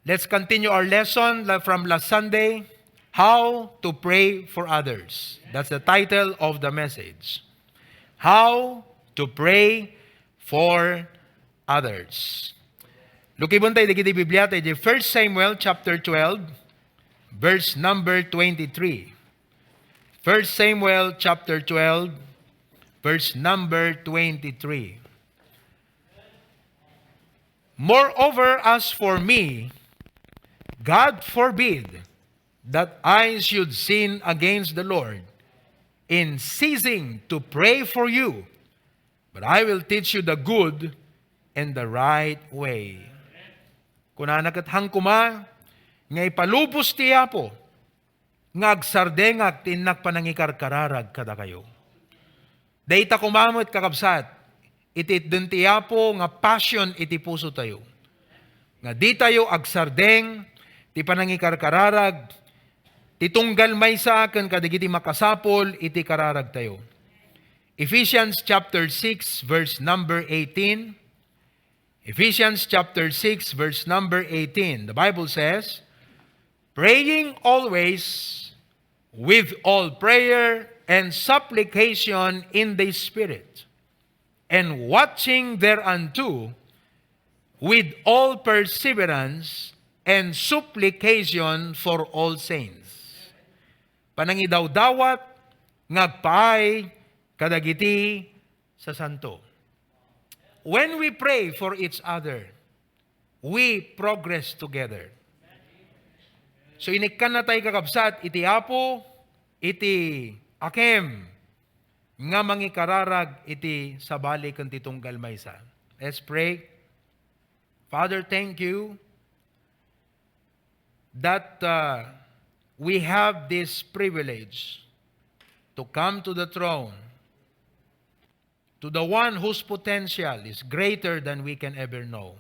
Let's continue our lesson from last Sunday, How to Pray for Others. That's the title of the message. How to Pray for Others. Lukibon tayo di Biblia tayo di 1 Samuel chapter 12, verse number 23. 1 Samuel chapter 12, verse number 23. Moreover, as for me, God forbid that I should sin against the Lord in ceasing to pray for you, but I will teach you the good and the right way. Kuna nakathang kuma, nga ipalubos tiya po, nga agsardengag tinak panangikarkararag kada kayo. Dayta kumamot kakabsat, itit dun tiya po nga passion iti puso tayo. Nga di tayo agsardeng, ti panangikarkararag, ti tunggal may sa akin kadagiti makasapol, iti kararag tayo. Ephesians chapter 6, verse number 18. Ephesians chapter 6, verse number 18. The Bible says, praying always with all prayer and supplication in the Spirit, and watching thereunto with all perseverance and supplication for all saints. Panangidawdawat ngagpaay kadagiti sa santo. When we pray for each other, we progress together. So inikan na tayo kakabsat, iti apo, iti akem, nga mangikararag iti sabali kan titunggal maysa. Let's pray. Father, thank you that we have this privilege to come to the throne, to the one whose potential is greater than we can ever know.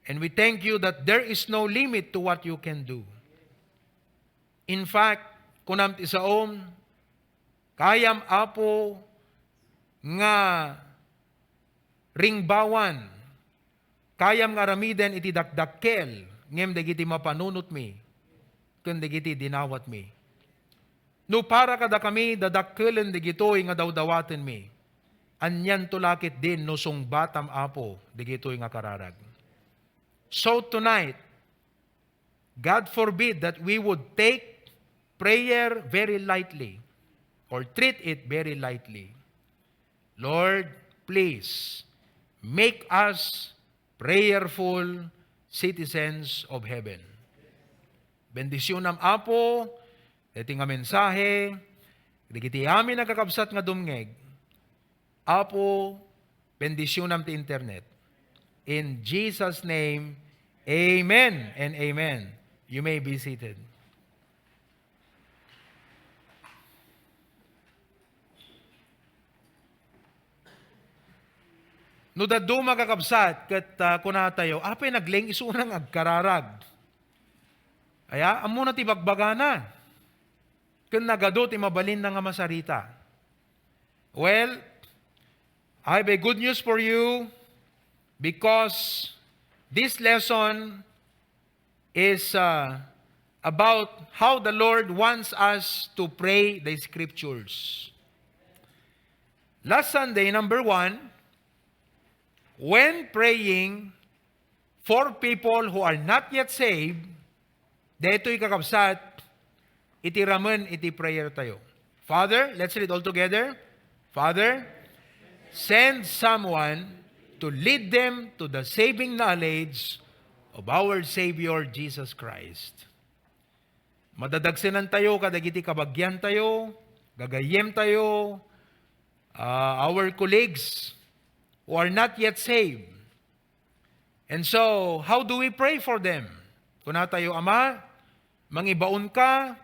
And we thank you that there is no limit to what you can do. In fact, kunam ti saom, kayam apo nga ringbawan, kayam nga ramiden iti dakdakkel, ngem dagiti mapanunot mi, ken dagiti dinawat mi. No para kada kami dadakkelen digitoy nga dawdawaten mi, anyan tulakit din no sungbatam apo digitoy nga kararag. So tonight, God forbid that we would take prayer very lightly or treat it very lightly. Lord, please make us prayerful citizens of heaven. Bendisyonam apo, iti nga mensahe, digiti amin nagkakabsat nga dumngeg, apo, bendisyonam ti internet. In Jesus' name, amen and amen. You may be seated. No daddo makakabsat ket kuna tayo, apay nagleng isunang agkararag. Aya, amo na ti bagbagana. Ken nagado ti mabalin na nga masarita. Well, I have a good news for you because this lesson is about how the Lord wants us to pray the Scriptures. Last Sunday, number 1, when praying for people who are not yet saved, deto'y kakabsat, iti ramen, iti prayer tayo. Father, let's read all together. Father, send someone to lead them to the saving knowledge of our Savior Jesus Christ. Madadagsenan tayo, kadagiti kabagyan tayo, gagayem tayo, our colleagues who are not yet saved. And so, how do we pray for them? Kuna tayo, Ama, mangibaon ka,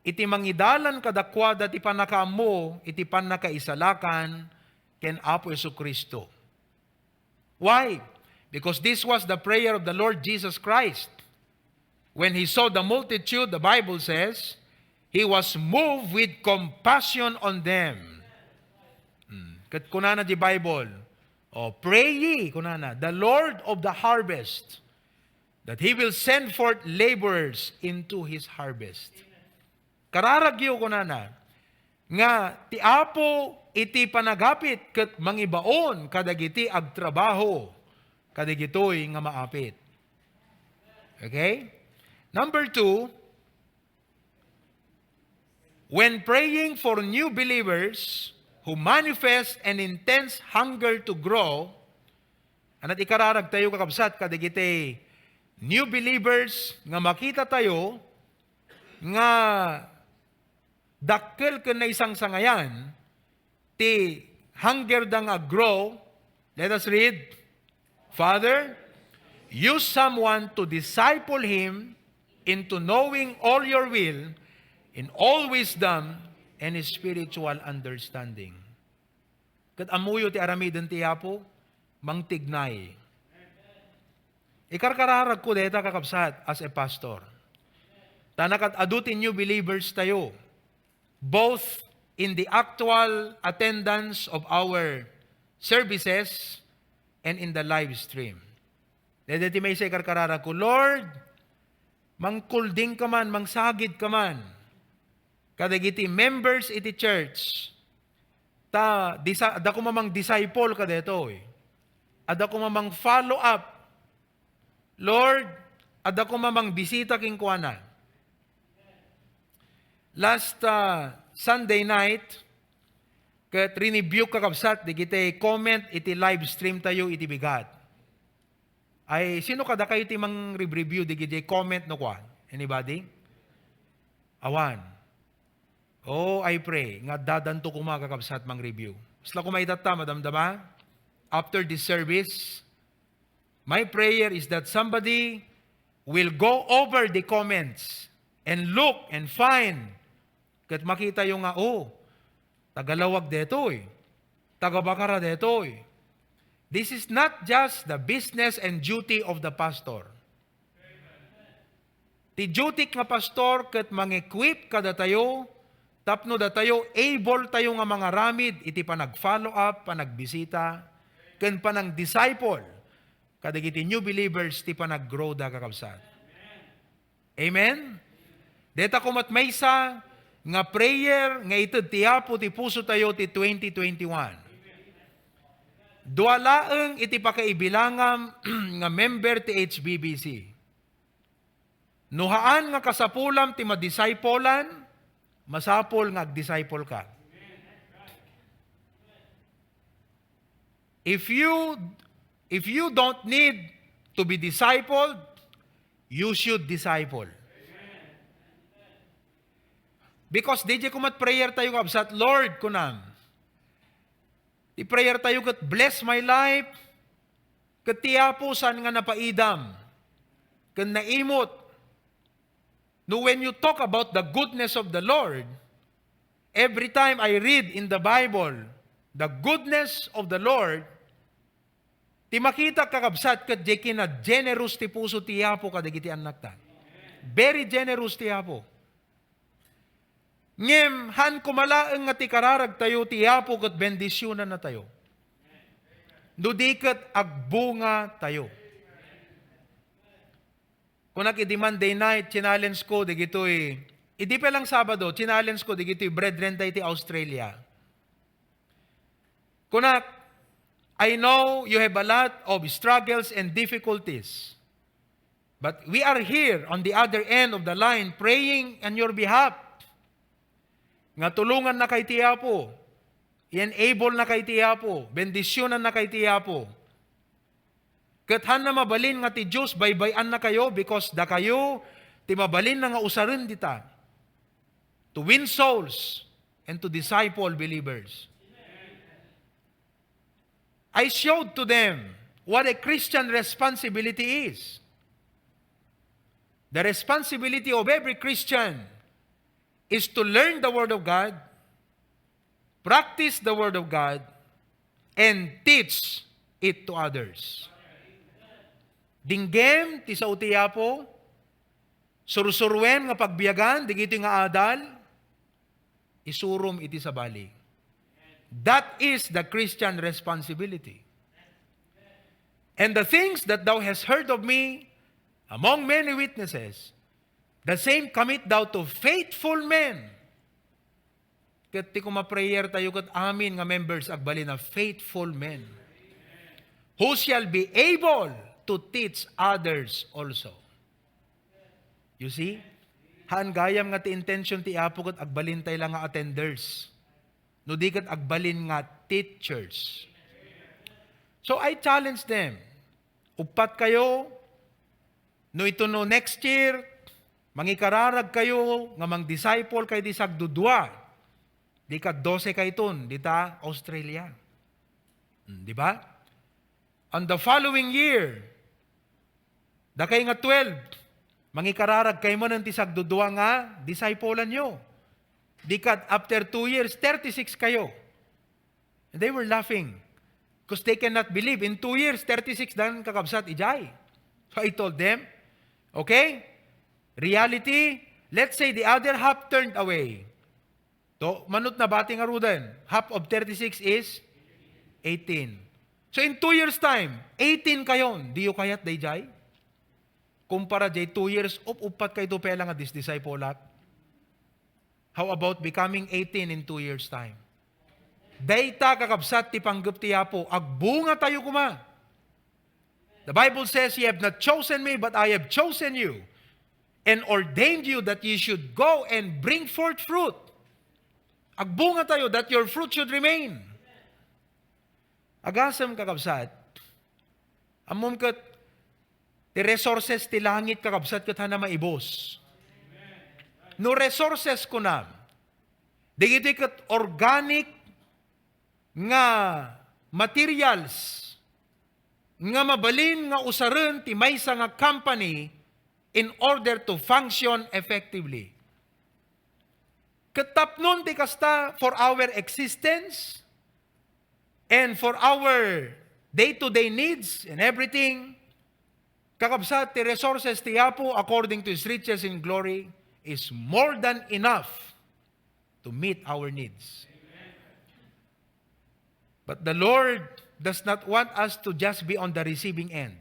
iti mangidalan kadakwa dati panakaamo, iti panakaisalakan, ken Apo Jesucristo. Why? Because this was the prayer of the Lord Jesus Christ. When He saw the multitude, the Bible says, He was moved with compassion on them. Kat kunana di Bible, pray ye, kunana, the Lord of the harvest that He will send forth laborers into His harvest. Kararagyo ko na nga ti Apo iti panagapit ket mangibaon kadagiti agtrabaho kadagitoy nga maapit. Okay? Number 2, when praying for new believers who manifest an intense hunger to grow, anat ikararag tayo kakabsat kadagiti new believers nga makita tayo nga dakkel ken na isang sangayan ti hunger da nga grow. Let us read. Father, use someone to disciple him into knowing all your will in all wisdom and spiritual understanding. Kat amuyo ti aramiden ti Apo, mangtignay. Ikarkararag ko deta kakabsat as a pastor. Tanakat adutin new believers tayo, both in the actual attendance of our services and in the live stream. Deti may sa ikarkararag ko, Lord, mangkulding ka man, mangsagid ka man, kadagiti members iti church, ada ko mamang disciple ka deto, ada ko mamang follow up, Lord, ada ko mamang bisita king kuana. Last Sunday night, ket rinibuke kakabsat, digiti comment iti live stream tayo iti bigat. Ay, sino kada kayo iti mang review, digiti comment no kwa? Anybody? Awan. Oh, I pray, nga dadanto ko mga kakabsat mang review. Sila kumaitata, madamdama, after this service, my prayer is that somebody will go over the comments and look and find, kat makita yung nga, tagalawag deto taga Bacarra deto This is not just the business and duty of the pastor. Ti duty nga pastor ket mang-equip kada tayo, tapno da tayo able tayo nga mga ramid iti panag-follow up, panagbisita, ken panang-disciple, kadagiti new believers ti panag-grow da kakabsat. Amen? Deta kumat maysa nga prayer nga ited ti Apo ti puso tayo ti 2021. Dualaeng iti pakaibilangam nga member ti HBBC. Nuhaan nga kasapulam ti madiscipolan, masapol nga ag-disciple ka. If you don't need to be discipled, you should disciple. Because DJ kumat prayer tayo kabsat, Lord kunam, ti prayer tayo kat bless my life, kat tiyapusan nga napaidam, kat naimot. No, when you talk about the goodness of the Lord, every time I read in the Bible, the goodness of the Lord, ti makita kakabsat kat di kina generous ti puso ti Apo kadagiti anak ta. Very generous ti Apo. Ngem, han kumalaeng nga ti kararag tayo, ti Apo kat bendisyonan na tayo. Dudikat agbunga tayo. Kung nakiti Monday night, challenge ko, digito'y, hindi pa lang Sabado, challenge ko, digito'y brethren tayo ti Australia. Kunak, I know you have a lot of struggles and difficulties. But we are here on the other end of the line praying on your behalf. Nga tulungan na kay Tiapo, i-enable na kay Tiapo, bendisyonan na kay Tiapo. Kathan na mabalin nga ti Diyos, baybayan na kayo because da kayo, ti mabalin na nga usarin dita to win souls and to disciple believers. I showed to them what a Christian responsibility is. The responsibility of every Christian is to learn the Word of God, practice the Word of God, and teach it to others. Dinggem, ti sa utiyapo, sursurwen nga pagbiyagan, digito nga adal, isurum iti sa bali. That is the Christian responsibility. And the things that thou hast heard of me, among many witnesses, the same commit thou to faithful men. Kat ti kuma-prayer tayo kat amin nga members agbali na faithful men, who shall be able to teach others also. You see? Haan gayam nga ti intention ti Apo kat agbalin tayo lang nga attenders. No di kat agbalin nga teachers. So I challenge them. Upat kayo, no ito no next year, mangikararag kayo, nga mang disciple kay di sagdudwa. Di ka 12 kay ton, di ta Australia. Di ba? On the following year, da kay nga 12, mangikararag kay mo ng tisagdudwa nga, disciplean nyo. Di ka after 2 years, 36 kayo. And they were laughing. Because they cannot believe. In 2 years, 36 dan kakabsat ijay. So I told them, okay, reality, let's say the other half turned away. So, manut na bating arudan. Half of 36 is 18. So, in 2 years time, 18 kayon. Di yu kayat day jay? Kumpara jay 2 years, upat kayo pela nga discipleat. How about becoming 18 in 2 years time? Dayta kakabsat ti panggap ti Apo, agbunga tayo kuma. The Bible says, ye have not chosen me, but I have chosen you, and ordained you that ye should go and bring forth fruit. Agbunga tayo, that your fruit should remain. Agasam kakabsat, amom kat, ti resources ti langit kakabsat kat hana maibos. No resources ko na, digiti kat organic nga materials nga mabalin nga usaran ti maysa nga company in order to function effectively. Katapnon ti kasta for our existence and for our day-to-day needs and everything. Kakabsat ti resources ti Apo according to His riches in glory is more than enough to meet our needs. But the Lord does not want us to just be on the receiving end.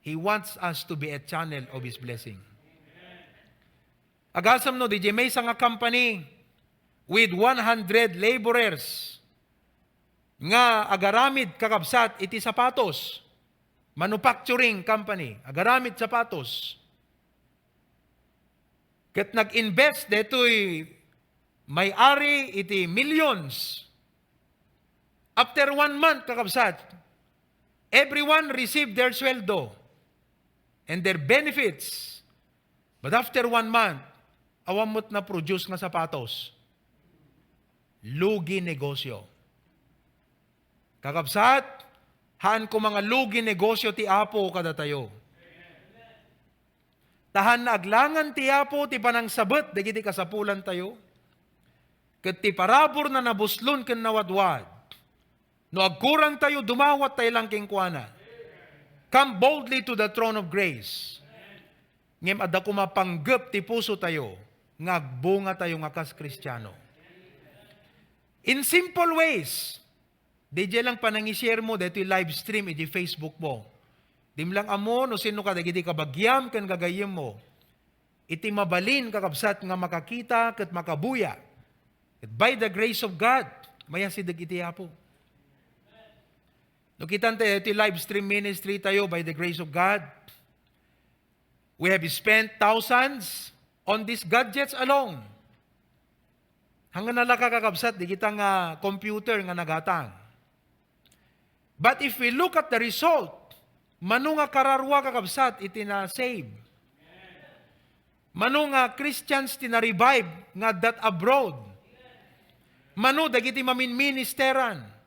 He wants us to be a channel of His blessing. Agasam no, di may nga company with 100 laborers nga agaramid kakabsat iti sapatos. Manufacturing company, agaramid sapatos. Ket nag-invest detoy may-ari iti millions. After 1 month, kakabsat, everyone received their sweldo and their benefits. But after 1 month, awamot na produce nga sapatos. Lugi negosyo. Kakabsat, haan ko mga lugi negosyo ti Apo kada tayo. Tahan na aglangan ti Apo ti panang sabot, dagiti kasapulan tayo. Ket ti parabor na nabuslon ken nawadwad. No agkurang tayo, dumawat tayo lang kingkuana. Come boldly to the throne of grace. Ngem adda kumapanggep ti puso tayo, ngagbunga tayo nga kas Kristiyano. In simple ways, DJ lang panang-share mo, dito yung live stream, iti Facebook mo. Dim lang amo, no sino ka, dagiti kabagyam, kan gagayim mo. Iti mabalin, kakabsat nga makakita, kat makabuya. At by the grace of God, mayasidag iti Apo. No kitan tayo, ito live stream ministry tayo by the grace of God. We have spent thousands on these gadgets alone. Hanggang nalaka kakabsat, di kita nga computer nga nagatang. But if we look at the result, manu nga kararwa kakabsat, iti na save. Manu nga Christians tina-revive nga that abroad. Manu dagiti mamin ministeran.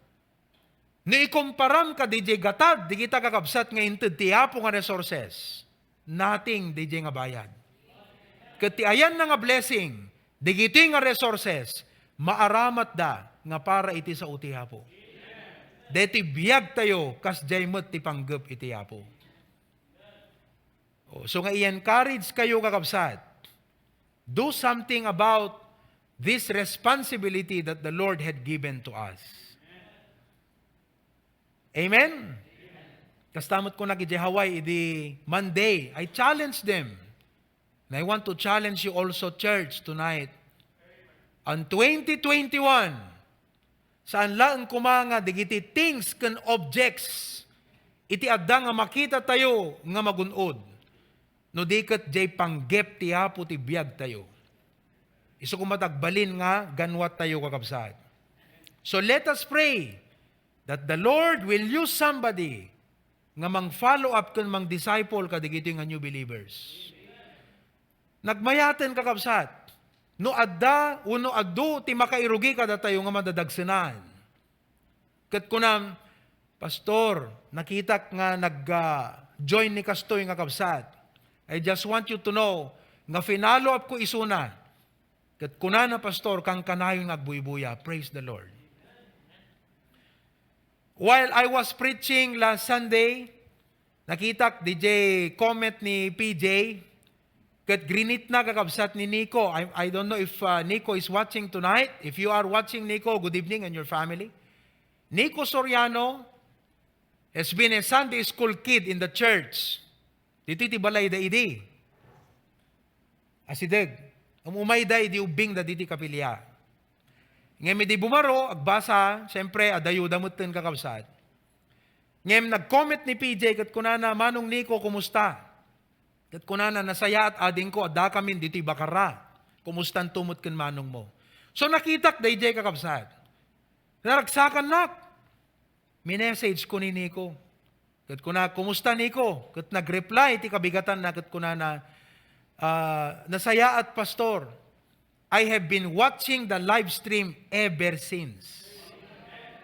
Ni ikumparam ka DJ gatad, di kita kakabsat nga inted ti Apo nga resources. Nothing DJ nga bayad. Kati ayan na nga blessing, di giti nga resources, maaramat da nga para iti sa uti Apo. Deti biyag tayo, kas jaymot ti panggap iti Apo. So nga i-encourage kayo kakabsat, do something about this responsibility that the Lord had given to us. Amen? Kastamot ko na kay Hawaii, idi Monday, I challenge them. And I want to challenge you also, church, tonight. On 2021, saan lang kumanga, digiti things can objects, iti adda nga makita tayo nga magunod. No diket jay panggep ti hapo ti biyag tayo. Isu kumatagbalin nga ganwat tayo kakabsat. So let us pray that the Lord will use somebody nga mang-follow up kun mang-disciple kadigito nga new believers. Nagmayaten kakabsat. No adda, uno addo, ti makairugi kada tayo nga madadagsenan. Kat kunam, Pastor, nakita nga nag-join ni Kastoy nga kabsat. I just want you to know, nga finalo up ko isuna. Kat kunana, Pastor, kang kanayong nagbuy-buya. Praise the Lord. While I was preaching last Sunday, nakita DJ comment ni PJ, kat grinit na kakabsat ni Nico. I don't know if Nico is watching tonight. If you are watching, Nico, good evening and your family. Nico Soriano has been a Sunday school kid in the church. Dito iti balay da idi. Asideg, umay da idi ubing da diti kapilya. Ngayon di bumaro, agbasa, siyempre, adayuda mo tin kakabsat. Ngayon nag-comment ni PJ, kat kunana, Manong Nico, kumusta? Kat kunana, nasaya at ading ko, adda kami dito'y Bacarra. Kumustan tumot kin manong mo. So nakitak, DJ kakabsat. Naragsakan nak. Minessage ko ni Nico. Kat kunana, kumusta Nico? Kat nag-reply, iti kabigatan na, kat kunana, nasaya at pastor, I have been watching the live stream ever since.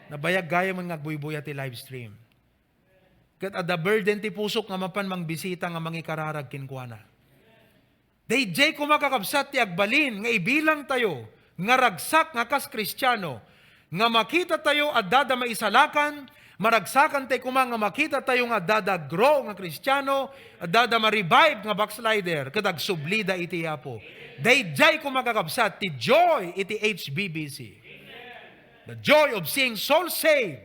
Nabayag gaya mga nagbuy-buya ti live stream. Kat ada burden ti pusok nga mapan mang bisita nga mangikararag kinkwana. DJ kumakakabsat ti agbalin nga ibilang tayo nga ragsak nga kas Kristiyano nga makita tayo adda maisalakan, maragsakan tayo nga makita tayo nga adda grow nga Kristiyano, adda ma-revive nga backslider kadag sublida iti yapo. Dayjay ko makakabsat, ti joy iti HBBC. The joy of seeing souls saved,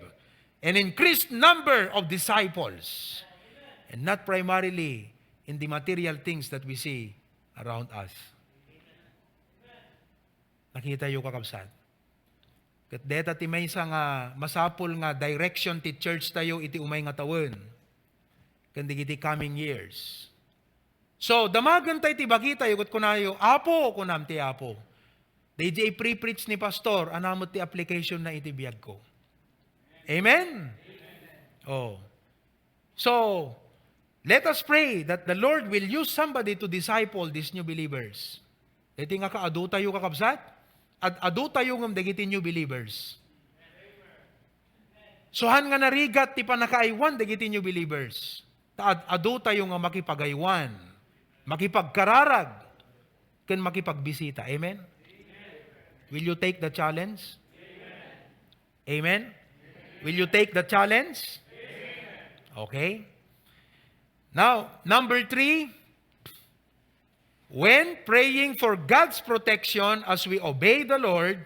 an increased number of disciples, and not primarily in the material things that we see around us. Nakita yung kakabsat. Kat deta ti may isa nga masapul nga direction ti church tayo iti umay nga tawon. Kandi iti coming years. So, damagan tayo ti bagita, yugot ko na yung, apo, kunam ti apo. DJ pre-preach ni pastor, anamot ti application na itibiyag ko. Amen? Oh. So, let us pray that the Lord will use somebody to disciple these new believers. Iti nga adu tayo kakabsat? Adu tayo ng dagiti new believers. So, han nga narigat ti panakaaywan dagiti new believers. Adu tayo nga makipagaywan. Makipagkararag, kan makipagbisita. Amen? Will you take the challenge? Amen? Will you take the challenge? Okay. Now, number 3, when praying for God's protection as we obey the Lord,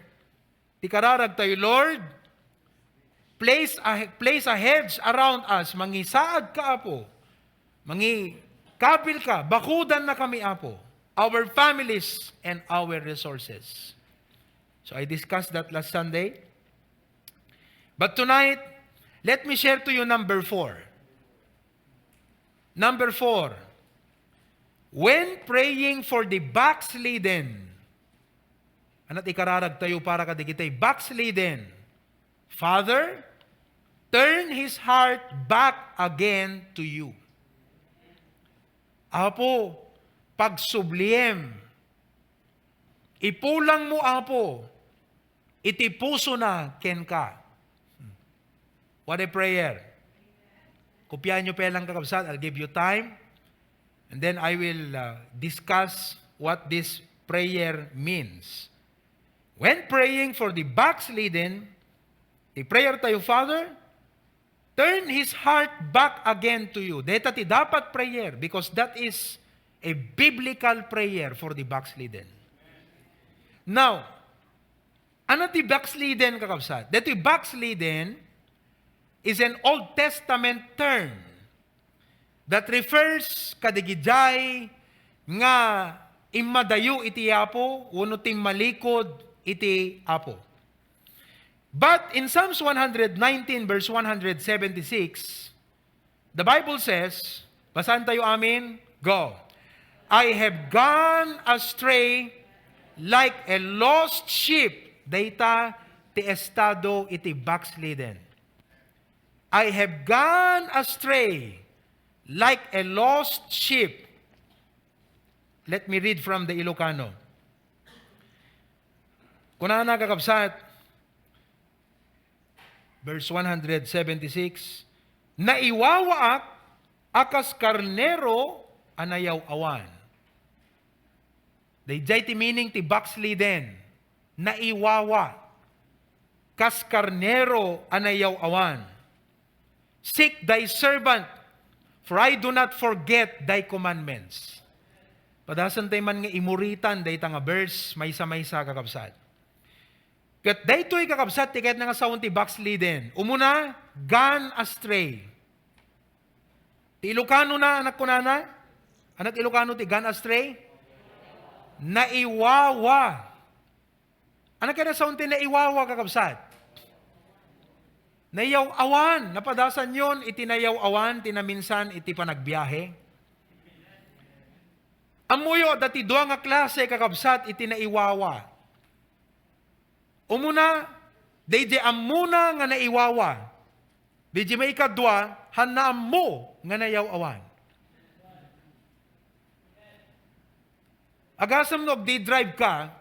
tikararag tayo, Lord, place a hedge around us, mangisaad ka apo, kapil ka, bakudan na kami, apo, our families and our resources. So I discussed that last Sunday. But tonight, let me share to you number 4. Number 4, when praying for the backslidden, anat ikararag tayo para kadigitay, backslidden, Father, turn his heart back again to you. Apo, pagsubliem, ipulang mo, apo, iti puso na ken ka. What a prayer. Kopyahan nyo pelang kakabsat. I'll give you time. And then I will discuss what this prayer means. When praying for the backslidden, the prayer tayo, Father, turn his heart back again to you. Deta ti dapat prayer because that is a biblical prayer for the backslidden. Now, ano ti backslidden kakabsat? Deti backslidden is an Old Testament term that refers kadigidjay nga imadayo iti Apo, uno ting malikod iti Apo. But in Psalms 119 verse 176, the Bible says, basahan tayo amin, go. I have gone astray like a lost sheep, data ti estado iti backslidden. I have gone astray like a lost sheep. Let me read from the Ilocano. Kunana kakabsat, verse 176, naiwawaak akas karnero anayaw awan. Dayjay ti meaning ti backslidden, naiwawa, kas karnero anayaw awan. Seek thy servant, for I do not forget thy commandments. Padasan tayo man nga imuritan, day nga verse, maysa-maysa kakabsat. Kat daytoy kakabsat, tiket nga sawon ti backslidden. Umuna, gone astray. Ti Ilokano na, anak ko na? Anak Ilokano ti gone astray? Naiwawa. Ano kaya sa unti naiwawa kakabsat? Nayaw awan. Napadasan yon, itinayaw awan, tinaminsan, iti panagbiyahe. Amuyo, dati doa nga klase kakabsat, itinaiwawa. Umuna, daydi amuna nga naiwawa. Daydi may ikadwa, hanaam mo nga nayaw awan. Agasam no, di drive ka,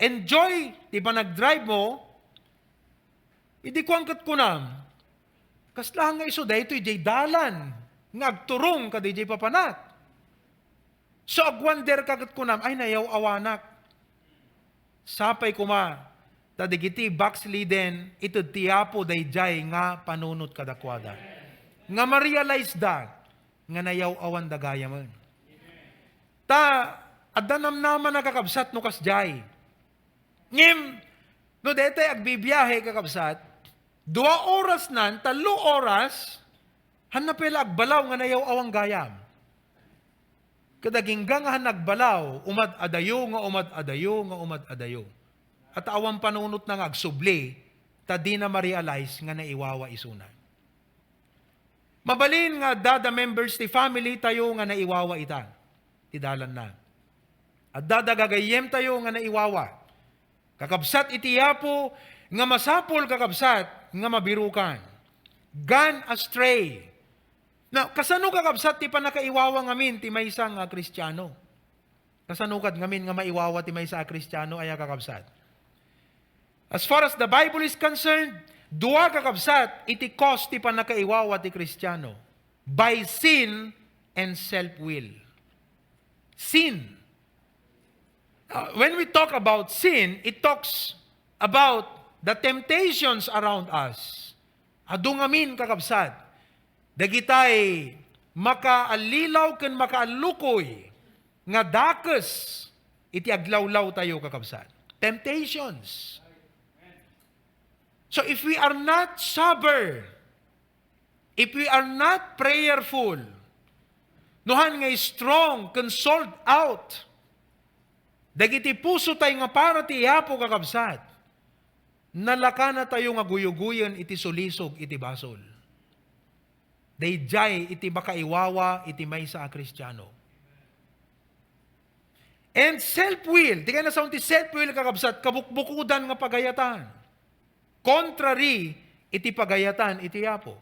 enjoy, di ba nag-drive mo, hindi ko angkat ko na, kaslahan nga iso, dahil ito'y jay dalan, ngagturong ka di jay papanat. So, agwander kagat ko na, ay nayaw awanak. Sapay kuma, tadigiti backslidden, ito tiyapo day jay nga panunot kadakwada. Nga ma-realize da, nga nayaw awan dagaya man. Ta, adanam naman nakakabsat no kasjay. Ngim, no dete agbibiyahe kakabsat, 2 oras nan, 3 oras, hanapela agbalaw nga nayaw awang gayam. Kadagingga nga nagbalaw, umad adayo, nga umad adayo. At awang panunot na nga agsubli, ta di na ma-realize nga naiwawa isuna. Mabalin nga dada members ti family tayo nga naiwawa ita. Tidalan na. At dadagagayem tayo nga naiwawa. Kakabsat itiyapo, nga masapol kakabsat, nga mabirukan. Gone astray. Now, kasano kakabsat ti panakaiwawa ngamin ti maysa nga Kristiyano? Kasanukad ngamin nga maiwawa ti maysa nga Kristiyano aya kakabsat. As far as the Bible is concerned, 2 kakabsat iti cause ti panakaiwawa ti Kristiyano. By sin and self-will. Sin. When we talk about sin, it talks about the temptations around us. Adu ngamin kakabsat, dagitay makaalilaw ken makaalukoy nga dakes iti aglawlaw tayo kakabsat. Temptations. So if we are not sober, if we are not prayerful, nuhan nga strong, consoled out. Dagiti puso tayo nga para ti Apo kakabsat. Nalaka na tayo nga guyuguyan iti sulisog iti basol. Dayjay iti makaiwawa iti maysa a Kristiyano. And self-will, di ka na sa unti self-will kakabsat, kabukbukudan nga pagayatan. Contrary iti pagayatan iti Apo.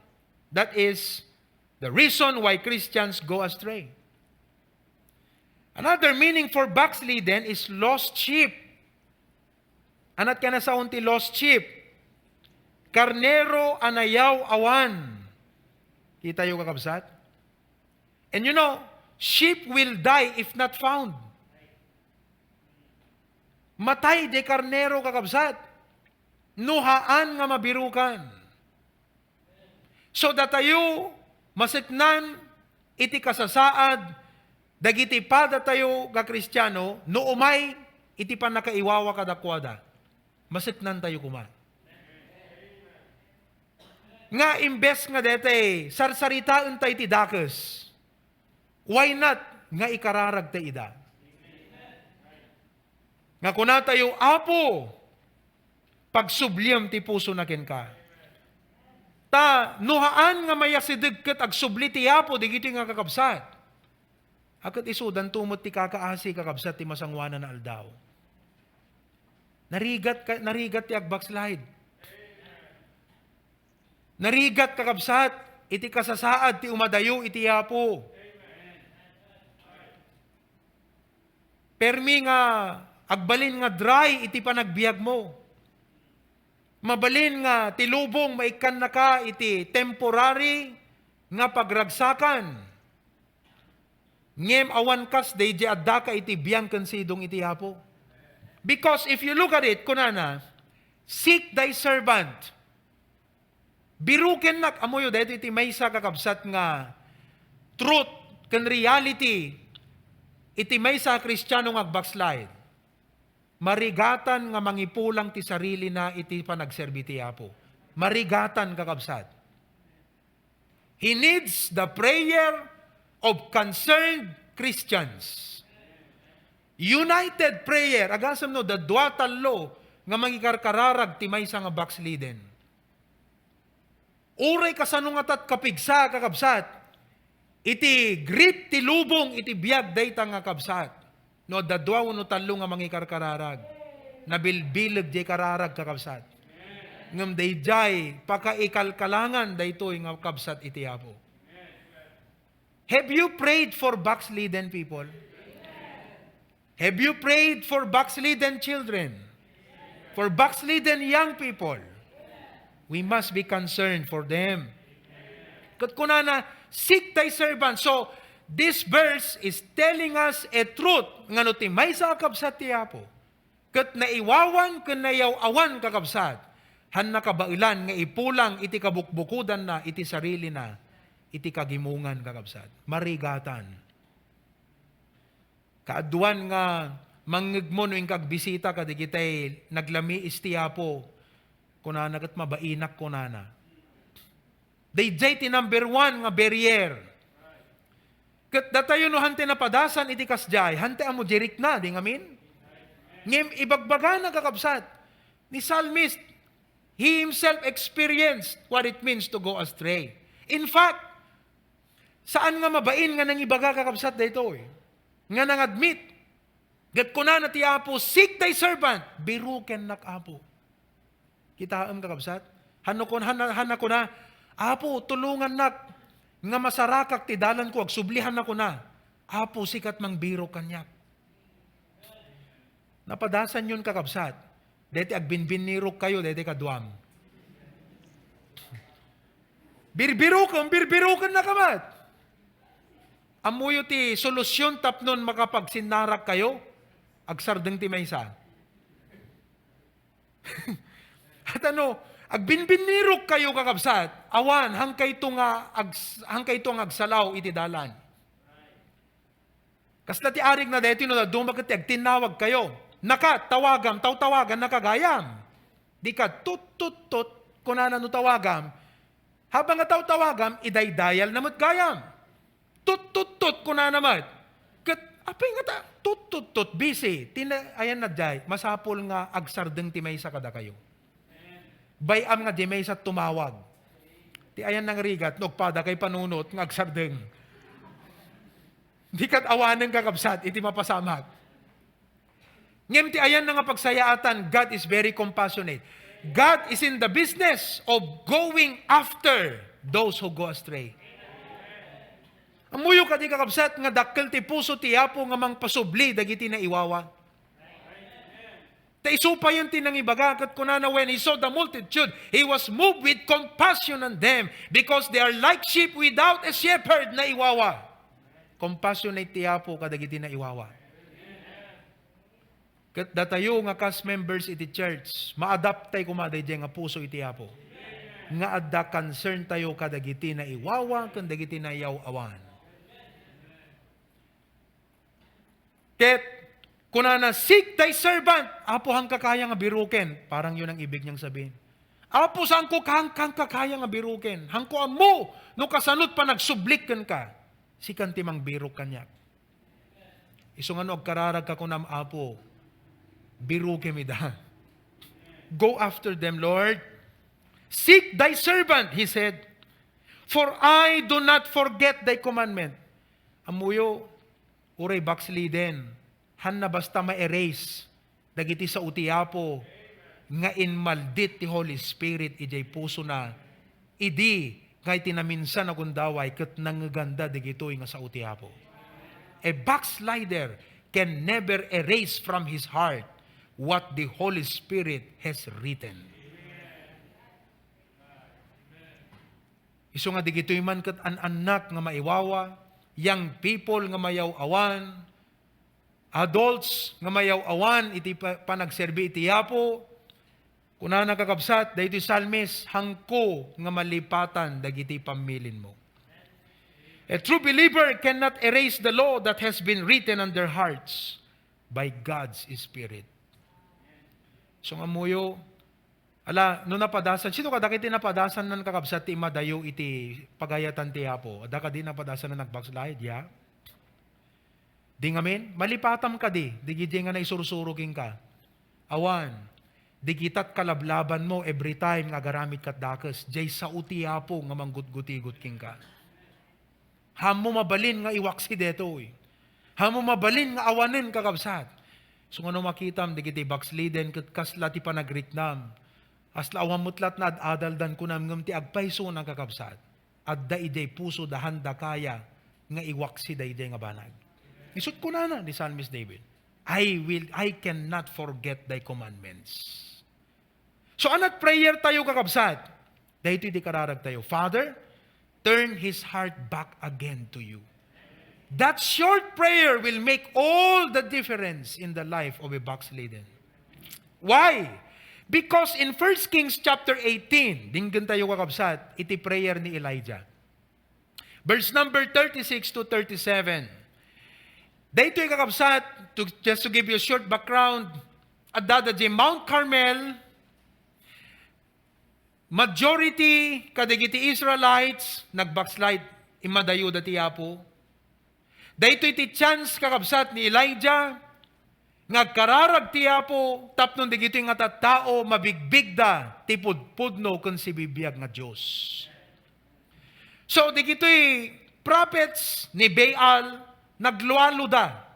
That is the reason why Christians go astray. Another meaning for backslidden is lost sheep. Anat ka na sa unti lost sheep. Karnero anayaw awan. Kita yung kakabsat? And you know, sheep will die if not found. Matay de karnero kakabsat. Nuhaan nga mabirukan. So that tayo masiknan iti kasasaad, dagiti pada tayo ka Kristiyano, no umay iti panakaiwawa kadakwada. Masiknan tayo kuma. Nga imbes nga dete, sarsaritaan tayo ti dakes. Why not nga ikararag tayo ida? Nga kuna tayo, Apo, pagsubliam ti puso na ken ka. Ta, nuhaan nga mayasidig ket agsubli ti Apo, di giti nga kakabsat. Akat isudan tumot ti kakaasi kakabsat ti masangwana na aldaw. Narigat ti agbackslide. Narigat kakabsat, iti kasasaad ti umadayo iti Apo. Permi nga agbalin nga dry iti panagbiag mo. Mabalin nga tilubong maikan na ka iti temporary nga pagragsakan. Ngem awan kas dayjay adda ka iti biyang kansidong iti Apo. Because if you look at it, kunana, seek thy servant. Biruken nak amoyo dahito iti maysa kakabsat nga truth ken reality iti maysa Kristiyano nga agbackslide. Marigatan nga mangipulang ti sarili na iti panagserbi ti Apo. Marigatan kakabsat. He needs the prayer of concerned Christians. United prayer, agasam no, the dua talo nga mangikarkararag ti maysa nga backsliden. Uray kasano nga tat kapigsa kakabsat, iti grit ti lubong iti biag dayta nga kabsat. No, dadwa no talo nga mangikarkararag. Nabilbilag jay kararag kakabsat. Ngam dayjay pakaikalkalangan daytoy nga kabsat iti Apo. Have you prayed for backslidden people? Have you prayed for backslidden children? For backslidden young people? We must be concerned for them. Kat kunana, seek thy servant. So, this verse is telling us a truth nga no ti maysa kakabsat ti Apo. Ket naiwawan ken nayaw-awan kakabsat. Han nakabailan nga ipulang iti kabukbukudan na iti sarili na iti kagimungan kakabsat. Marigatan. Kaaduan nga mangigmo no ing kagbisita kadigitay naglami isti Apo kunana ket mabainak kunana. Dayjay ti number 1 nga barrier. Ket datayo no hante napadasan iti kasjay, hante amo jerik na, di ngamin? Ngem ibagbaga na kakabsat. Ni Psalmist, he himself experienced what it means to go astray. In fact, saan nga mabain nga nang ibaga kakabsat dayto nga nang admit, ket kunana ti Apo, seek thy servant, biruken nak Apo. Kitaam kakabsat? Hana ko na, Apo, tulungan nak, nga masarakak ti dalan ko, agsublihan ako na. Apo, sikat mang biro kanyak. Napadasan yun kakabsat. Deti agbinbinirok kayo, deti kaduam. Birbirukan na kamat. Amuyo ti solusyon tapnon makapagsinnarak kayo, agsardeng ti maysa. At agbinbinirok kayo kakabsat, awan, hangkay ito nga agsalaw iti dalan. Kasla ti arig na deti no, dumagat ti agtinawag kayo. Nakatawagam, tawagan, nakagayam. Di ka tut, kunana no tawagam. Habang nga tawagam, idaydayal namot gayam. Tut, kunana mat. Kat, apay nga ta, tut, busy. Ayan na jay, masapol nga agsardeng ti maysa kada kayo. Bayam nga di may sa tumawag. Ti ayan nang rigat, nagpada kay panunot, ng agsardeng. Di kat awanan kakabsat, iti mapasamak. Ngem ti ayan nga pagsayaatan, God is very compassionate. God is in the business of going after those who go astray. Amuyo ka di kakabsat, nga dakkel ti puso ti Apo nga mang pasubli, dagiti na iwawa. Taisupa yun tinang ibaga, kat kunana when he saw the multitude, he was moved with compassion on them because they are like sheep without a shepherd na iwawa. Compassionate ti Apo kadagiti na iwawa. Kat datayo nga cast members iti church, ma-adapt tayo kumaday nga puso iti Apo. Nga adda concern tayo kadagiti na iwawa, kadagiti na yaw-awan. Ket kunana, seek thy servant. Apo hang kakaya nga biruken. Parang yun ang ibig niyang sabihin. Apo saan ko kang kakaya nga biruken. Hangko amo, no kasanot pa nagsublikkan ka. Si kantimang biruk kanya. Iso nga no, kararag ka kunam apo, biruke mi da. Go after them, Lord. Seek thy servant, he said, for I do not forget thy commandment. Amuyo, uray backsliden, han na basta ma-erase, dagiti sa utiapo, nga inmaldit ti Holy Spirit, ijay puso na, idi, ngay tinaminsan na gundaway, kat nangaganda, digitoy nga sa utiapo. A backslider can never erase from his heart what the Holy Spirit has written. Iso nga digitoy man kat an anak nga maiwawa, young people nga mayaw-awan, adults nga mayaw-awan, iti panagserbi iti yapo, kuna nakakabsat, dahito salmis, hangko nga malipatan dagiti pamilin mo. A true believer cannot erase the law that has been written on their hearts by God's Spirit. So nga muyo, ala, no napadasan, sino ka dakiti napadasan ng kakabsat ti madayo iti pagayatan ti hapo? Ada ka di napadasan na nagbackslide, ya? Di ngamin, malipatam ka di gidi nga na isursuruking ka. Awan, di kitat kalablaban mo every time nga garamit kat dakas, jay sa uti hapo nga manggutguti-gut king ka. Hamo mabalin nga iwaksi deto eh. Hamo mabalin nga awanin kakabsat. So nga no makitam, di gidi backsliden kat kasla ti panagritnam. Asla awang mutlat na adaldan ko nam ngam ti agpayso ng kakabsat. Adda iday puso da handa kaya nga iwaksi da iday nga banag. Isut ko na ni Psalmist David. I cannot forget thy commandments. So anat prayer tayo kakabsat. Dahito di kararag tayo. Father, turn his heart back again to you. That short prayer will make all the difference in the life of a backslidden. Why? Because in 1 Kings chapter 18, dinggan tayo kakabsat, iti prayer ni Elijah. Verse number 36 to 37. Dahito yung kakabsat, just to give you a short background, at dadaji Mount Carmel, majority kadagiti Israelites, nagbackslide, imadayo dati apo. Dahito iti chance kakabsat ni Elijah, ngagkararag ti apo, tapnon digito yung tao, mabigbigda, tipudpudno kung si bibiyag nga Diyos. So, digito'y prophets ni Baal, nagluwalo da.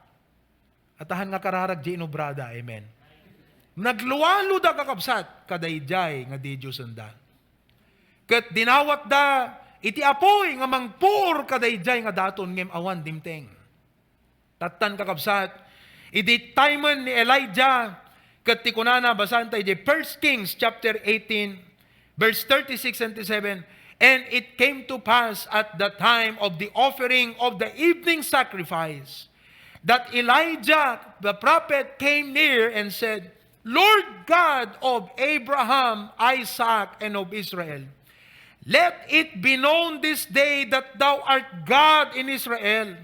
Atahan nga kararag di inobrada, amen. Nagluwalo da kakabsat, kadayjay nga di Diyos anda. Kat dinawat da, iti apoy nga mangpur kadayjay nga daton ngem awan dimteng. Tatan kakabsat, iti timeon ni Elijah, kat ti kunana basan tayo di 1 Kings chapter 18, verse 36 and 37, and it came to pass at the time of the offering of the evening sacrifice, that Elijah the prophet came near and said, Lord God of Abraham, Isaac, and of Israel, let it be known this day that thou art God in Israel,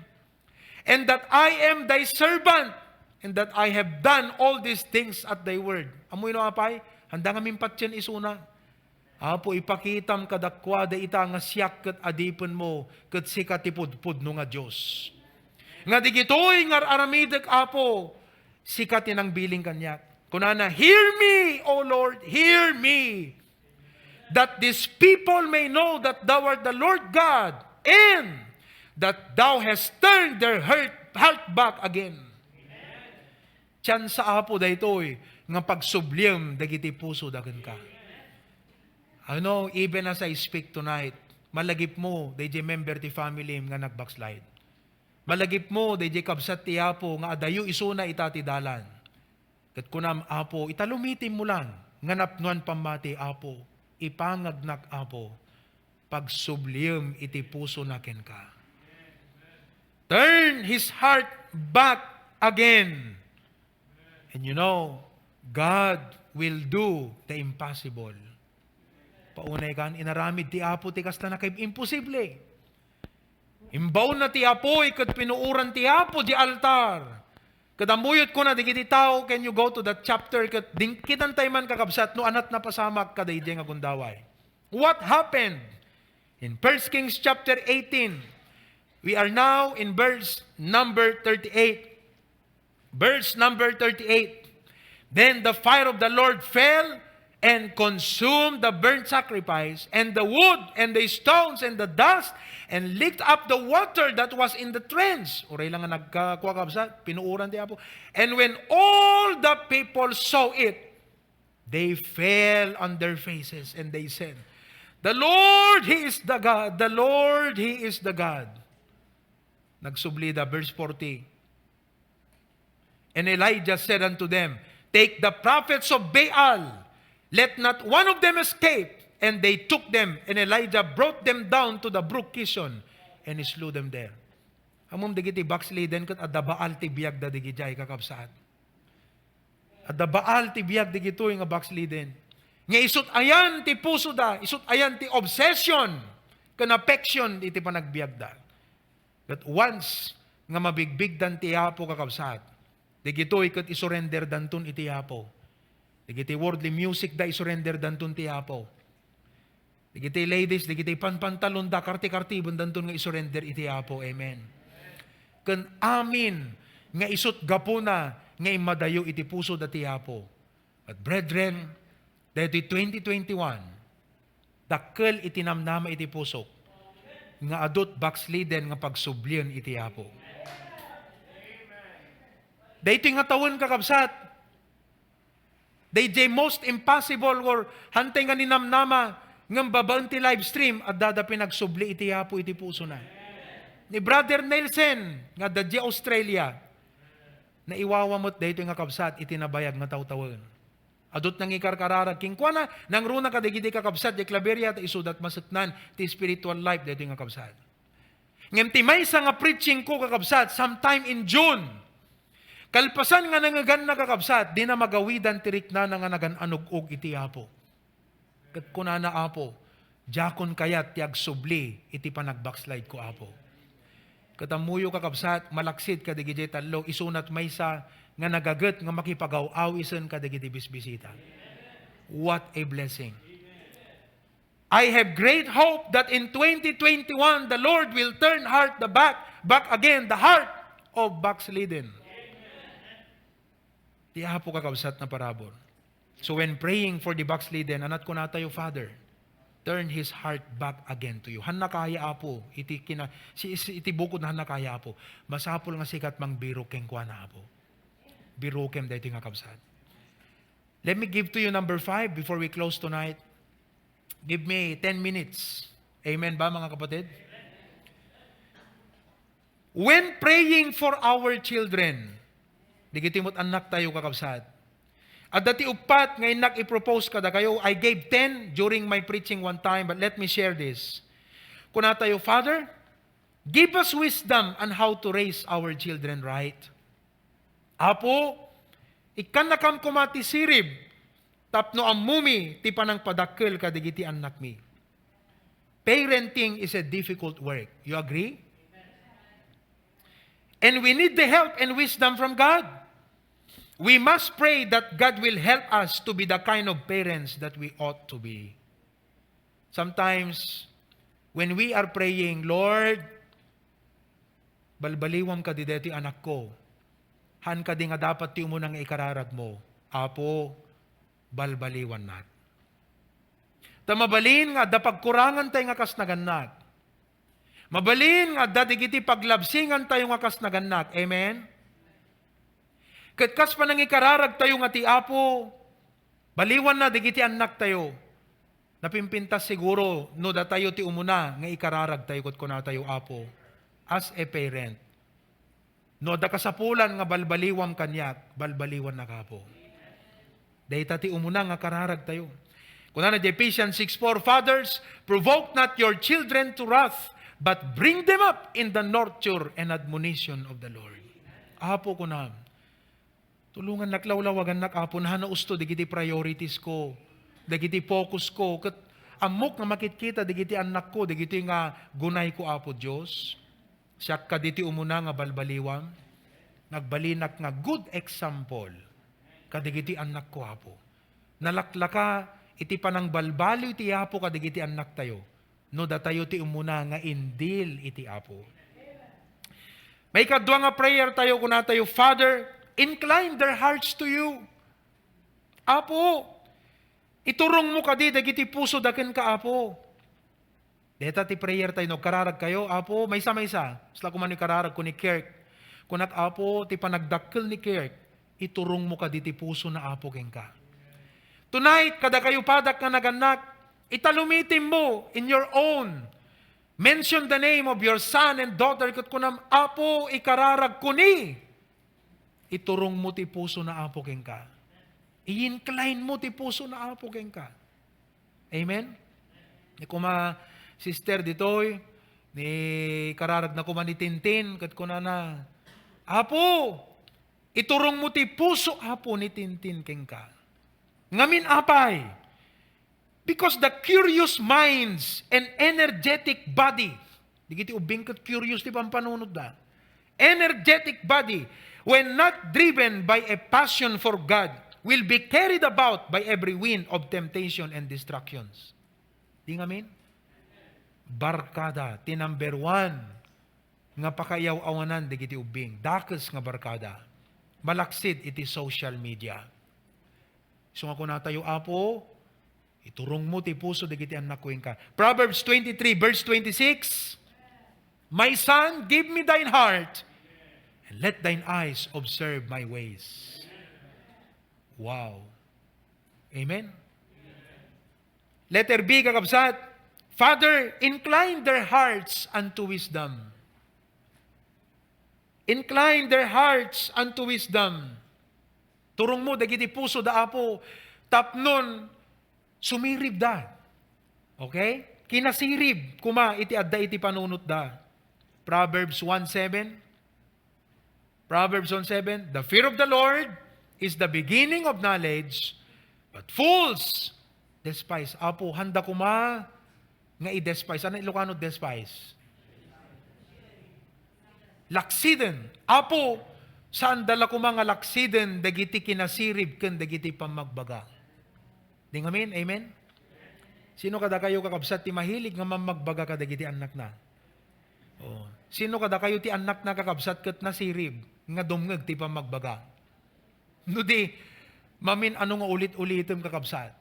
and that I am thy servant, and that I have done all these things at thy word. Amoy no apay, handa nga mimpatyan isuna. Apo ipakitam kadakwa da ita nga siyak kat adipon mo, kat sikatipudpud no nga Diyos. Nga digitoy nga aramidek apo, sikatin ang biling kanyak. Kunana, hear me, O Lord, hear me, that these people may know that thou art the Lord God, and that thou hast turned their heart back again. Tiyan sa apo da ito'y, nga pagsubliem dagiti puso dagan ka. Ano, even as I speak tonight, malagip mo, DJ member ti family nga nagbackslide. Malagip mo, DJ kabsat ti apo, nga adayo isuna itati dalan. Kat kunam apo, italumitim mo lang, nga napnuan pamati apo, ipangagnak apo, pagsubliem iti puso naken ka. Turn his heart back again. And you know, God will do the impossible. Paunay kan, inaramid ti apo, ti kasla na kayo imposible. Imbaw na ti apo, ikat pinuuran ti apo di altar. Kadamuyot ko na, digiti tao, can you go to that chapter? Kitantay man kakabsat, no anat na pasamak kaday di nga gundaway. What happened? In 1 Kings chapter 18, we are now in verse number 38. Verse number 38. Then the fire of the Lord fell and consumed the burnt sacrifice, and the wood, and the stones, and the dust, and licked up the water that was in the trench. Uray lang nga nagkakuwakabsat, pinuuran di Apo. And when all the people saw it, they fell on their faces, and they said, the Lord, He is the God. The Lord, He is the God. Nagsublida, verse 40. And Elijah said unto them, take the prophets of Baal, let not one of them escape. And they took them, and Elijah brought them down to the brook Kishon, and he slew them there. Amom digiti backsliden kat adda Baal ti biag da digijay kakabsat. Adda Baal ti biag digito nga backsliden. Nga isut ayan ti puso da, isut ayan ti obsession, kan affection iti panagbiag da. That once nga mabigbigdan ti Apo kakabsat, digitoy kat isurrender danton iti Apo. Digiti worldly music da isurrender danton ti Apo. Digiti ladies, digiti panpantalon da karti-kartibon danton nga isurrender iti Apo. Amen. Kan amin nga isut gapuna nga imadayo iti puso da ti Apo. At brethren, dahito 2021, dakkel iti namnama iti puso nga adot backsliden nga pagsublion iti Apo. Dahito nga tawon kakabsat, the most impossible or hantay nga ninamnama ng babaan ti live stream at dada pinagsubli iti Apo iti puso na. Ni Brother Nelson nga dadya Australia na iwawamot dahito nga kabsat iti nabayag nga tawtawan. Adot nang ikarkararag kingkwana nang runa kadigidi kakabsat di klaberya at isudat masatnan ti spiritual life dahito nga kabsat. Ngem ti maysa nga preaching ko kakabsat sometime in June. Kalpasan nga nangagan na kakabsat, di na magawidan tirik na nga nagan-anugog iti Apo. Kat kunana Apo, jakon kayat ti agsubli iti panagbackslide ko Apo. Katamuyo kakabsat, malaksit kadigiti talo, isunat maysa nga nagagat nga makipagaw-awisan kadigiti bisbisita. What a blessing. I have great hope that in 2021, the Lord will turn back again the heart of backslidden. Di Apo kakabsat na parabol. So when praying for the backslidden, anat ko na tayo, Father, turn his heart back again to you. Hanna kaya Apo, iti bukod na hanna kaya Apo. Masapol nga sikat mang biro keng kwa na Apo. Biro kem dahito nga kabsat. Let me give to you number 5 before we close tonight. Give me 10 minutes. Amen ba mga kapatid? When praying for our children, digitimot anak tayo kakabsat. At dati upat ngayon i-propose kada kayo, I gave 10 during my preaching one time, but let me share this. Kuna tayo, Father, give us wisdom on how to raise our children right. Apo, ikan na kam kumati sirib, tapno amumi, ti panang padakkel kadigiti anak mi. Parenting is a difficult work. You agree? And we need the help and wisdom from God. We must pray that God will help us to be the kind of parents that we ought to be. Sometimes, when we are praying, Lord, balbaliwam ka di deti anak ko. Han ka di nga dapat ti umunang ikararag mo. Apo, balbaliwan nat. Tamabalin nga dapagkurangan tayo nga kas naganak. Mabalin nga dadigiti paglabsingan tayo nga kas naganak. Amen? Katkas pa nang ikararag tayo nga ti Apo, baliwan na digiti anak tayo. Napimpintas siguro, no da tayo ti umuna, nga ikararag tayo kot kuna tayo Apo, as a parent. No da kasapulan nga balbaliwam kanyak, balbaliwan na kapo. Dahita ti umuna nga kararag tayo. Kuna na Ephesians 6:4, Fathers, provoke not your children to wrath, but bring them up in the nurture and admonition of the Lord. Apo kuna, tulungan naklawlawagan nak Apo na hanausto digiti priorities ko, digiti focus ko, kat amok nga makitkita digiti anak ko, digiti nga gunay ko Apo Diyos. Siyak ka diti umuna nga balbaliwam, nagbalinak nga good example, kadigiti anak ko apo. Nalaklaka, iti panang balbalo iti apo, kadigiti anak tayo. No da tayo ti umuna nga indil iti apo. May kadwa nga prayer tayo kuna tayo, Father, incline their hearts to you. Apo, iturong mo kadi, dagiti puso daken ka apo. Deta ti prayer tayo, no, kararag kayo, apo, maysa-maysa. Sila kumano kararag ko ni Kirk. Kunak apo, ti panagdakkel ni Kirk, iturong mo ka ti puso na apo keng ka. Tonight, kada kayo padak nga naganak, italumitin mo in your own. Mention the name of your son and daughter, kat kunam, apo, ikararag ko ni. Iturong mo ti puso na apo keng ka. I-incline mo ti puso na apo keng ka. Amen? Ni kuma, sister ditoy, ni kararag na kumanitintin, kat kunana, apo, iturong mo ti puso, apo, ni Tintin keng ka. Ngamin apay, because the curious minds and energetic body, di kiti ubing kat curious ti pampanunod da, energetic body, when not driven by a passion for God, will be carried about by every wind of temptation and distractions. Di ngamin? Barkada, ti number 1, nga pakayaw awanan di kiti ubing, dakes nga barkada, malaksid iti social media. So nga kuna tayo, apo, iturong mo ti puso di kiti anak kuing ka. Proverbs 23 verse 26, my son, give me thine heart, and let thine eyes observe my ways. Wow. Amen? Letter B, kakabsat, Father, incline their hearts unto wisdom. Incline their hearts unto wisdom. Turong mo, dagiti puso da apo, tapnon, sumirib da. Okay? Kinasirib, kuma, iti adda iti panunot da. Proverbs 1:7. Proverbs 1:7, the fear of the Lord is the beginning of knowledge, but fools despise. Apo, handa kuma, nga i-despise. Ano Ilocano despise? Laksiden. Apo, saan dala ko mga laksiden, dagiti kinasirib, ken dagiti pamagbaga. Di ngamin? Amen? Sino kada kayo kakabsat ti mahilig nga mamagbaga ka dagiti anak na? Oh. Sino kada kayo ti anak na kakabsat ket nasirib, nga dumngeg ti pamagbaga? No di, mamin ano nga ulit-ulitem kakabsat?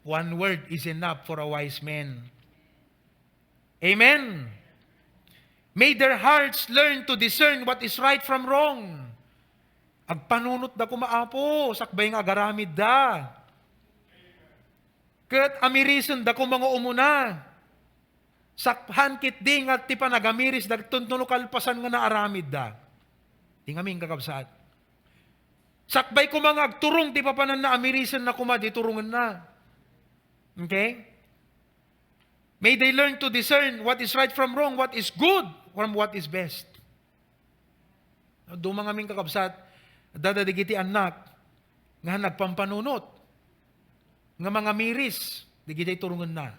One word is enough for a wise man. Amen? May their hearts learn to discern what is right from wrong. Agpanunot da kumaapo, sakbay nga agaramid da. Ket amirison da kung mga umuna. Sakhan kit di nga ti panagamiris da tuntuno kalpasan nga naaramid da. Di nga ming kakabsat. Sakbay ko mga agturong ti papanan na amirison na kuma, di turungan na. Okay? May they learn to discern what is right from wrong, what is good from what is best. Do mga aming kakabsat, dadadigiti anak, nga nagpampanunot, nga mga miris, digiti turungan na.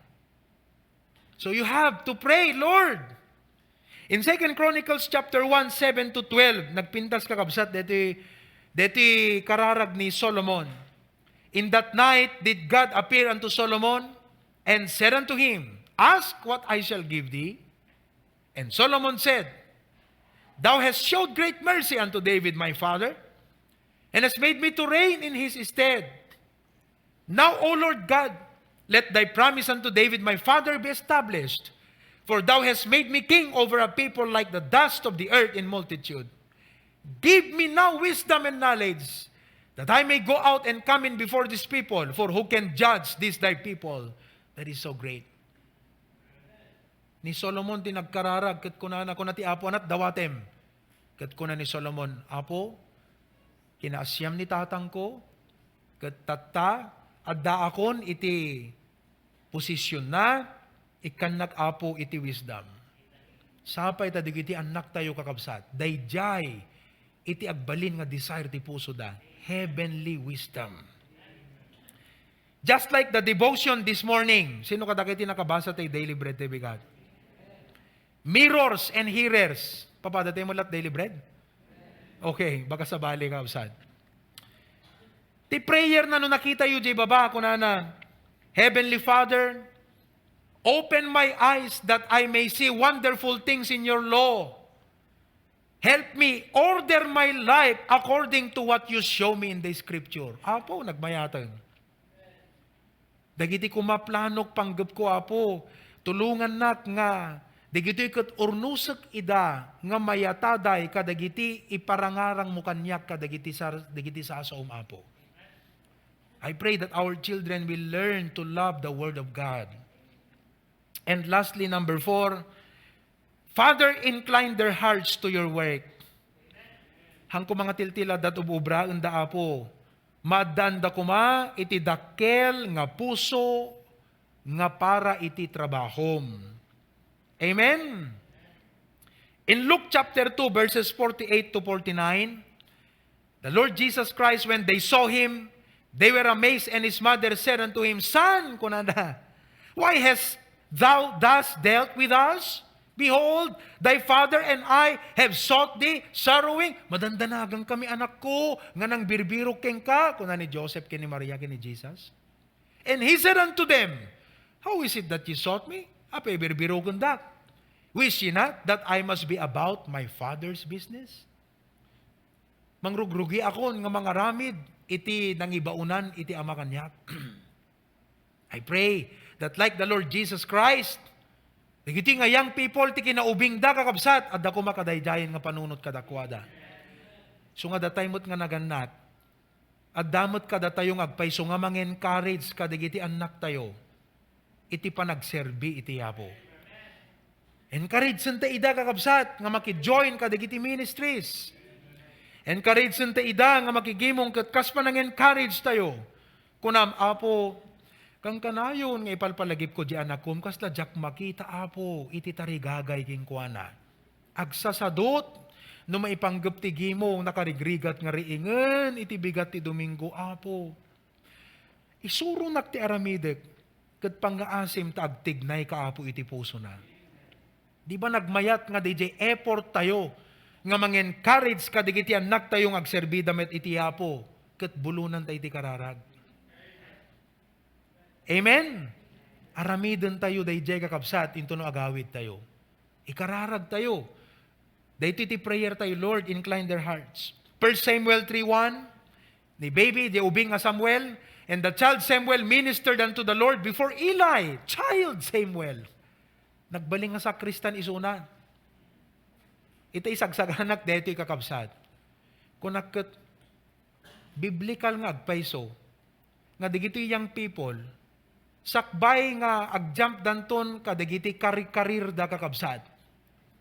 So you have to pray, Lord. In 2 Chronicles chapter 1, 7-12, nagpintas kakabsat, deti kararag ni Solomon. In that night did God appear unto Solomon, and said unto him, ask what I shall give thee. And Solomon said, thou hast showed great mercy unto David my father, and hast made me to reign in his stead. Now, O Lord God, let thy promise unto David my father be established, for thou hast made me king over a people like the dust of the earth in multitude. Give me now wisdom and knowledge, that I may go out and come in before this people, for who can judge this thy people that is so great. Ni Solomon tinagkararag, ket kunana ko na ti apo anat dawatem. Ket kuna ni Solomon, apo, kinaasyam ni tatang ko, ket tatta, adda akon iti posisyon na, ikan nag-apo iti wisdom. Sapay ta digiti anak tayo kakabsat, dayjay, iti agbalin nga desire ti puso da, heavenly wisdom. Just like the devotion this morning, sino kadakiti nakabasa tayo daily bread tayo bigat? Mirrors and hearers. Papada tayo mo lahat daily bread? Okay, baka sabali ka usad. Ti prayer na no nakita yu di baba ko na Heavenly Father, open my eyes that I may see wonderful things in your law. Help me order my life according to what you show me in the scripture. Apo, nagmayatan. Dagiti ko maplanok panggap ko, apo. Tulungan nak nga. Dagiti kat urnusak ida nga mayataday kadagiti iparangarang mo kanyak kadagiti sa asaom, apo. I pray that our children will learn to love the Word of God. And lastly, number 4, Father, incline their hearts to your work. Hangko mga tiltila dat ububra unda apo. Madanda kuma iti dakkel nga puso nga para iti trabahom. Amen. In Luke chapter 2 verses 48 to 49, the Lord Jesus Christ, when they saw him, they were amazed, and his mother said unto him, Son, kunanda, why hast thou thus dealt with us? Behold, thy father and I have sought thee, sorrowing. Madandanagang kami, anak ko, nga nang birbiro keng ka, kuna ni Joseph, kini Maria, kini Jesus. And he said unto them, How is it that ye sought me? Apay birbiro kundak. Wish ye not that I must be about my father's business? Mangrugrugi ako nga mga ramid, iti nangibaunan, iti ama kanyak. I pray that like the Lord Jesus Christ, digiti nga young people, ti kinaubing da kakabsat, at dako makadaydayan nga panunot kadakwada. So nga dataymot nga naganat, at damot kada tayong agpayso nga mang-encourage kadigiti anak tayo, iti panagserbi iti yapo. Encourage santa ida kakabsat, nga makijoin kadigiti ministries. Encourage santa ida, nga makigimong katkas pa nang-encourage tayo. Kunam, apo, kang kanayon nga ipalpalagip ko di anak kum, kasla jak makita apo, iti tarigagay king kuana. Agsasadot, no maipanggap ti gimo, nakarigrigat nga riingan, iti bigat ti Domingo apo. Isuro nak ti aramidek, kat pangaasim ta agtignay ka apo iti puso na. Di ba nagmayat nga DJ effort tayo, nga mang-encourage ka digiti anak tayong agserbida met iti apo, kat bulunan tayo iti kararag. Amen? Aramidon tayo, dayjay kakabsat, into no agawid tayo. Ikararag tayo. Dahito iti prayer tayo, Lord, incline their hearts. 1 Samuel 3:1, the baby, the ubing nga Samuel, and the child Samuel ministered unto the Lord before Eli. Child Samuel. Nagbaling nga sakristan isuna. Ito isagsaganak, dahito kakabsat. Kung nakat, biblical nga agpaiso, nga digito young people, sakbay nga agjump danton kadagiti karir da kakabsat.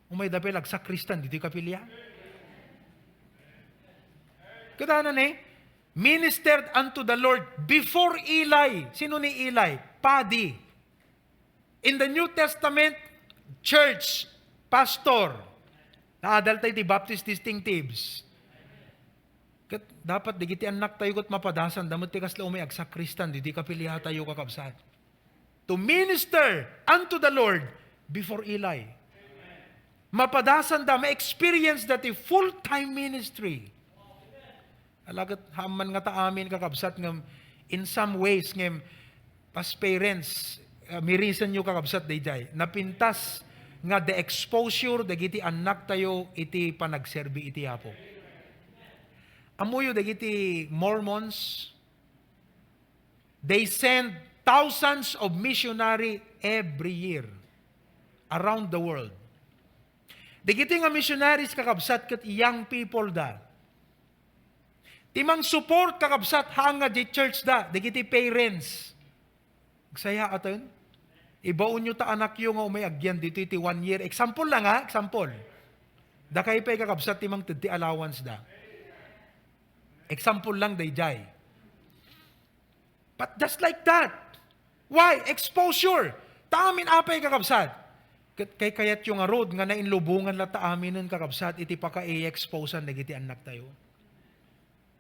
Umay dapel agsakristan dito kapilya. Kadanan ministered unto the Lord before Eli. Sino ni Eli? Paddy. In the New Testament, church, pastor, naadal tayo di Baptist distinctives. Dapat digiti anak tayo kat mapadasan, damot ti kasla umay agsakristan, di kapilya tayo kakabsat. To minister unto the Lord before Eli. Mapadasan da, ma-experience that a full-time ministry. Alagat haman nga ta amin kakabsat ngam in some ways ngam as parents, mirisan nyo kakabsat dayjay, napintas nga the exposure dagiti anak tayo iti panagserbi iti apo. Amuyo dagiti Mormons, they send thousands of missionary every year around the world. Dagiti nga missionaries kakabsat kat young people da. Timang support kakabsat hanga di church da, dagiti parents. Saya aton. Ibaon nyo ta anak yung nga umayagyan dito iti 1 year. Example lang ha, example. Da kayo pa'y kakabsat timang titi allowance da. Example lang dayjay. But just like that. Why? Exposure. Taamin apay kakabsat. Kay kayat yung arod nga nainlubungan la taamin ng kakabsat, iti paka-i-exposean nagiti anak tayo.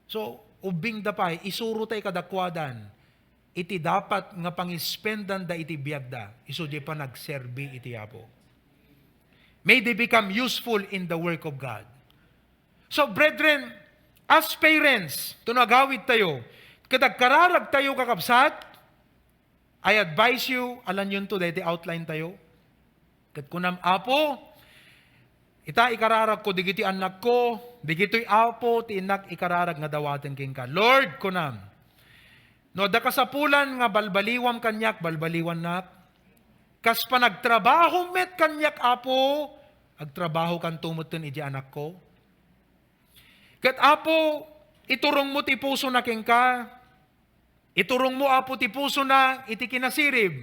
So, ubing dapay, isuro tayo kadakwadan, iti dapat nga pangispendan da iti biyag da, iso di pa nagserbi iti apo. May they become useful in the work of God. So, brethren, as parents, tunagawid tayo, kadag kararag tayo kakabsat, I advise you, alam yun to, dahil outline tayo. Kat kunam apo, ita ikararag ko, digiti anak ko, digito'y apo, ti inak ikararag nga dawaten king ka. Lord, kunam, no, da kasapulan nga balbaliwam kanyak, balbaliwan nak, kas pa nagtrabaho met kanyak apo, agtrabaho kan tumutin iji anak ko. Kat apo, iturong mo ti puso na king ka, iturong mo apo ti puso na iti kinasirib,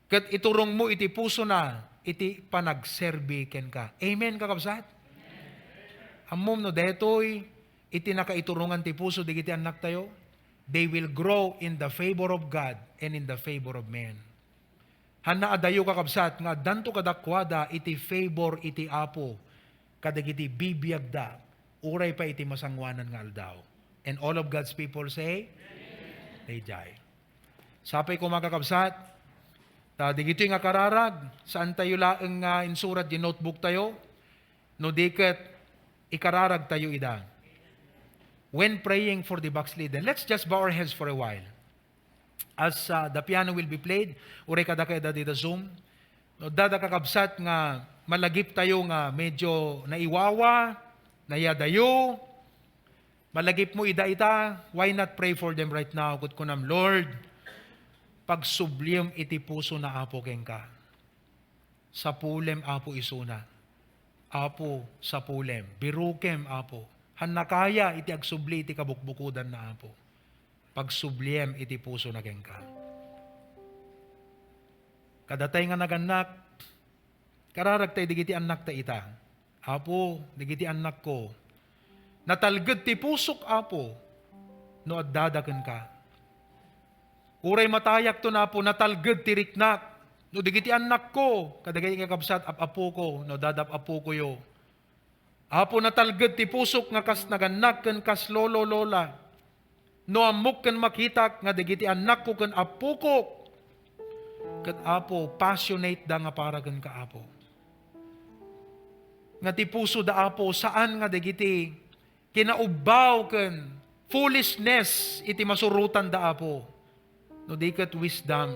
kat iturong mo iti puso na iti panagserbi ken ka. Amen kakabsat? Ammom no detoy, iti nakaiturungan ti puso digiti anak tayo, they will grow in the favor of God and in the favor of men. Hana adayo kakabsat, nga danto kadakwada iti favor iti apo, kadagiti bibiyag da, uray pa iti masangwanan nga aldaw. And all of God's people say, Amen. Sapay ko mga kakabsat, digito nga kararag, saan tayo laeng insurat di notebook tayo, no diket ikararag tayo ida. When praying for the backslidden, let's just bow our heads for a while. As the piano will be played, uray kada kaya dito Zoom, no, dada kakabsat nga malagip tayo nga medyo naiwawa, nayadayo, malagip mo ida-ita, why not pray for them right now? Kut kunam, Lord, pagsublim iti puso na apo ken ka. Sa pulem apo isuna. Apo sa pulem. Birukem apo. Hanakaya iti agsubli iti kabukbukudan na apo. Pagsubliem iti puso na ken ka. Kadatay nga naganak, kararag tayo digiti anak ta ita. Apo, digiti anak ko. Natalged ti pusok apo, no addadaken ka. Uray matayak to na po, natalged ti riknak, no digiti anak ko, kadagay kakabsat apo ko, no dadap apo ko yo. Apo natalged ti pusok nga kas naganak ken kas lolo lola, no amok ken makitak nga digiti anak ko ken apo ko, ket apo passionate da nga para ken ka apo. Nga ti puso da apo, saan nga digiti kinaubaw ken foolishness iti masurutan da apo. No diket wisdom.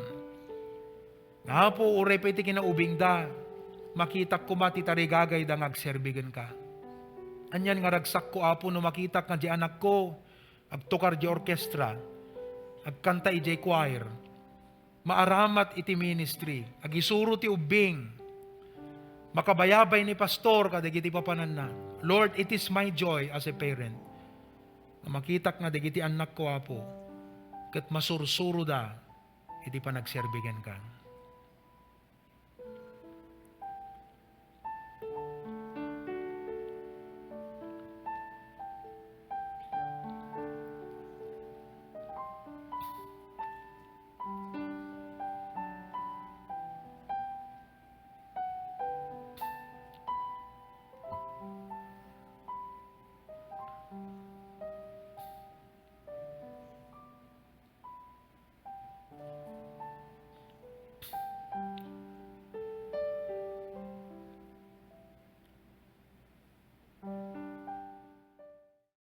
Nga po, uray pa iti kinaubing da, makitak ko mati tarigagay da ngagserbigan ka. Anyan nga ragsak ko apo no makitak nga di anak ko, agtukar di orkestra, agkanta iti choir, maaramat iti ministry, agisuro ti ubing, makabayabay ni pastor kadagiti papanan na. Lord, it is my joy as a parent, na makitak nga dagiti anak ko apo, ket masursuro da, iti panagserbigan ka.